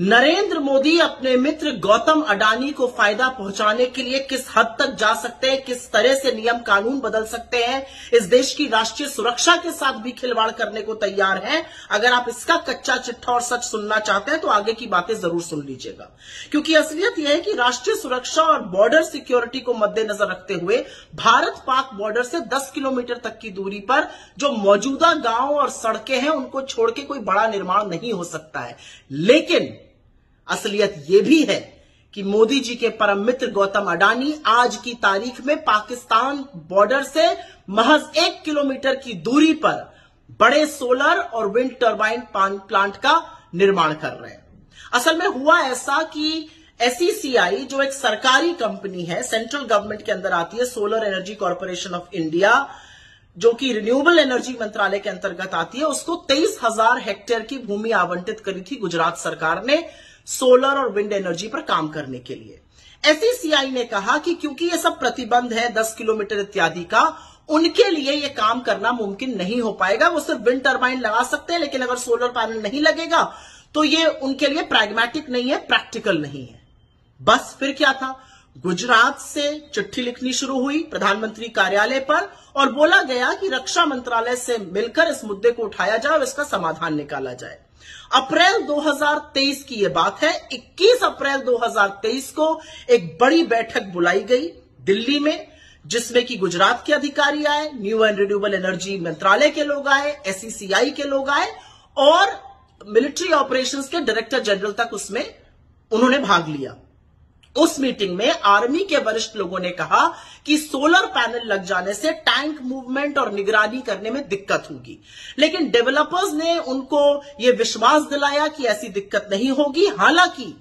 नरेंद्र मोदी अपने मित्र गौतम अडानी को फायदा पहुंचाने के लिए किस हद तक जा सकते हैं, किस तरह से नियम कानून बदल सकते हैं, इस देश की राष्ट्रीय सुरक्षा के साथ भी खिलवाड़ करने को तैयार हैं। अगर आप इसका कच्चा चिट्ठा और सच सुनना चाहते हैं तो आगे की बातें जरूर सुन लीजिएगा, क्योंकि असलियत यह है कि राष्ट्रीय सुरक्षा और बॉर्डर सिक्योरिटी को मद्देनजर रखते हुए भारत पाक बॉर्डर से 10 किलोमीटर तक की दूरी पर जो मौजूदा गांव और सड़कें हैं उनको छोड़ के कोई बड़ा निर्माण नहीं हो सकता है। लेकिन असलियत यह भी है कि मोदी जी के परम मित्र गौतम अडानी आज की तारीख में पाकिस्तान बॉर्डर से महज 1 किलोमीटर की दूरी पर बड़े सोलर और विंड टर्बाइन प्लांट का निर्माण कर रहे हैं। असल में हुआ ऐसा कि SECI जो एक सरकारी कंपनी है, सेंट्रल गवर्नमेंट के अंदर आती है, solar energy corporation of India, जो कि रिन्यूएबल एनर्जी मंत्रालय के अंतर्गत आती है, उसको 23,000 हेक्टेयर की भूमि आवंटित करी थी गुजरात सरकार ने सोलर और विंड एनर्जी पर काम करने के लिए। SECI ने कहा कि क्योंकि ये सब प्रतिबंध है 10 किलोमीटर इत्यादि का, उनके लिए ये काम करना मुमकिन नहीं हो पाएगा। वो सिर्फ विंड टर्बाइन लगा सकते हैं, लेकिन अगर सोलर पैनल नहीं लगेगा तो ये उनके लिए प्रैग्मेटिक नहीं है, प्रैक्टिकल नहीं है। बस फिर क्या था, गुजरात से चिट्ठी लिखनी शुरू हुई प्रधानमंत्री कार्यालय पर और बोला गया कि रक्षा मंत्रालय से मिलकर इस मुद्दे को उठाया जाए और इसका समाधान निकाला जाए। अप्रैल 2023 की यह बात है। 21 अप्रैल 2023 को एक बड़ी बैठक बुलाई गई दिल्ली में, जिसमें कि गुजरात के अधिकारी आए, न्यू एंड रिन्यूएबल एनर्जी मंत्रालय के लोग आए, SECI के लोग आए और मिलिट्री ऑपरेशंस के डायरेक्टर जनरल तक उसमें उन्होंने भाग लिया। उस मीटिंग में आर्मी के वरिष्ठ लोगों ने कहा कि सोलर पैनल लग जाने से टैंक मूवमेंट और निगरानी करने में दिक्कत होगी, लेकिन डेवलपर्स ने उनको यह विश्वास दिलाया कि ऐसी दिक्कत नहीं होगी। हालांकि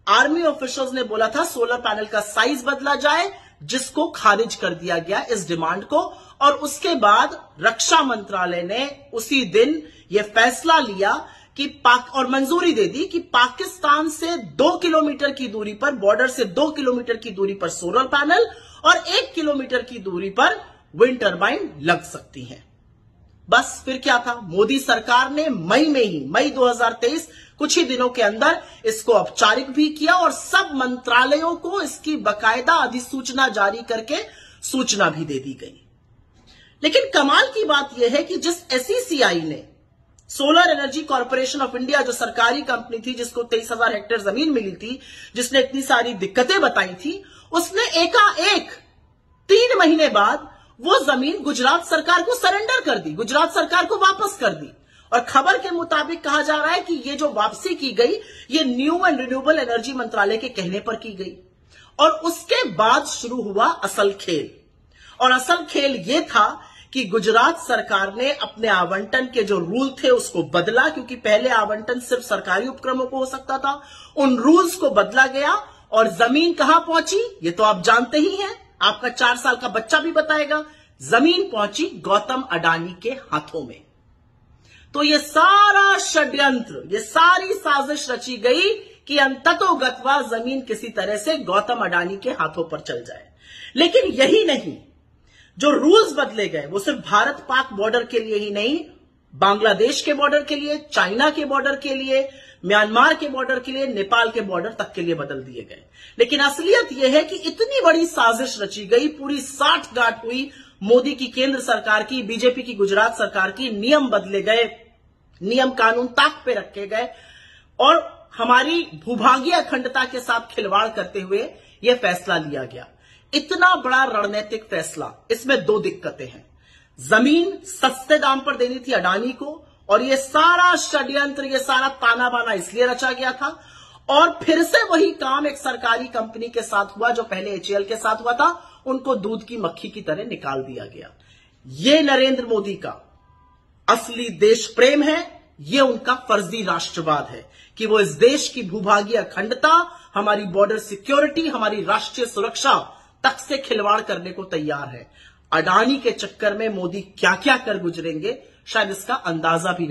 आर्मी ऑफिशियल्स ने बोला था सोलर पैनल का साइज बदला जाए, जिसको खारिज कर दिया गया इस डिमांड को। और उसके बाद रक्षा मंत्रालय ने उसी दिन यह फैसला लिया कि और मंजूरी दे दी कि पाकिस्तान से 2 किलोमीटर की दूरी पर, बॉर्डर से 2 किलोमीटर की दूरी पर सोलर पैनल और 1 किलोमीटर की दूरी पर विंड टर्बाइन लग सकती हैं। बस फिर क्या था, मोदी सरकार ने मई 2023 कुछ ही दिनों के अंदर इसको औपचारिक भी किया और सब मंत्रालयों को इसकी बाकायदा अधिसूचना जारी करके सूचना भी दे दी गई। लेकिन कमाल की बात यह है कि जिस SECI ने solar energy corporation of India, जो सरकारी कंपनी थी जिसको 23,000 हेक्टेयर जमीन मिली थी, जिसने इतनी सारी दिक्कतें बताई थी, उसने एकाएक 3 महीने बाद वो जमीन गुजरात सरकार को सरेंडर कर दी, गुजरात सरकार को वापस कर दी। और खबर के मुताबिक कहा जा रहा है कि ये जो वापसी की गई, ये न्यू एंड रिन्यूएबल एनर्जी मंत्रालय के कहने पर की गई। और उसके बाद शुरू हुआ असल खेल। और असल खेल ये था कि गुजरात सरकार ने अपने आवंटन के जो रूल थे उसको बदला, क्योंकि पहले आवंटन सिर्फ सरकारी उपक्रमों को हो सकता था। उन रूल्स को बदला गया और जमीन कहां पहुंची ये तो आप जानते ही हैं, आपका 4 साल का बच्चा भी बताएगा। जमीन पहुंची गौतम अडानी के हाथों में। तो ये सारा षड्यंत्र, ये सारी साजिश रची गई कि अंततोगत्वा जमीन किसी तरह से गौतम अडानी के हाथों पर चल जाए। लेकिन यही नहीं, जो रूल्स बदले गए वो सिर्फ भारत पाक बॉर्डर के लिए ही नहीं, बांग्लादेश के बॉर्डर के लिए, चाइना के बॉर्डर के लिए, म्यांमार के बॉर्डर के लिए, नेपाल के बॉर्डर तक के लिए बदल दिए गए। लेकिन असलियत यह है कि इतनी बड़ी साजिश रची गई, पूरी साठगांठ हुई मोदी की केंद्र सरकार की, बीजेपी की गुजरात सरकार की, नियम बदले गए, नियम कानून ताक पे रखे गए और हमारी भूभागीय अखंडता के साथ खिलवाड़ करते हुए यह फैसला लिया गया। इतना बड़ा रणनीतिक फैसला, इसमें 2 दिक्कतें हैं। जमीन सस्ते दाम पर देनी थी अडानी को, और यह सारा षड्यंत्र, यह सारा ताना बाना इसलिए रचा गया था। और फिर से वही काम एक सरकारी कंपनी के साथ हुआ जो पहले HAL के साथ हुआ था, उनको दूध की मक्खी की तरह निकाल दिया गया। यह नरेंद्र मोदी का असली देश प्रेम है, यह उनका फर्जी राष्ट्रवाद है कि वो इस देश की भूभागीय अखंडता, हमारी बॉर्डर सिक्योरिटी, हमारी राष्ट्रीय सुरक्षा तक से खिलवाड़ करने को तैयार है। अडानी के चक्कर में मोदी क्या क्या कर गुजरेंगे, शायद इसका अंदाजा भी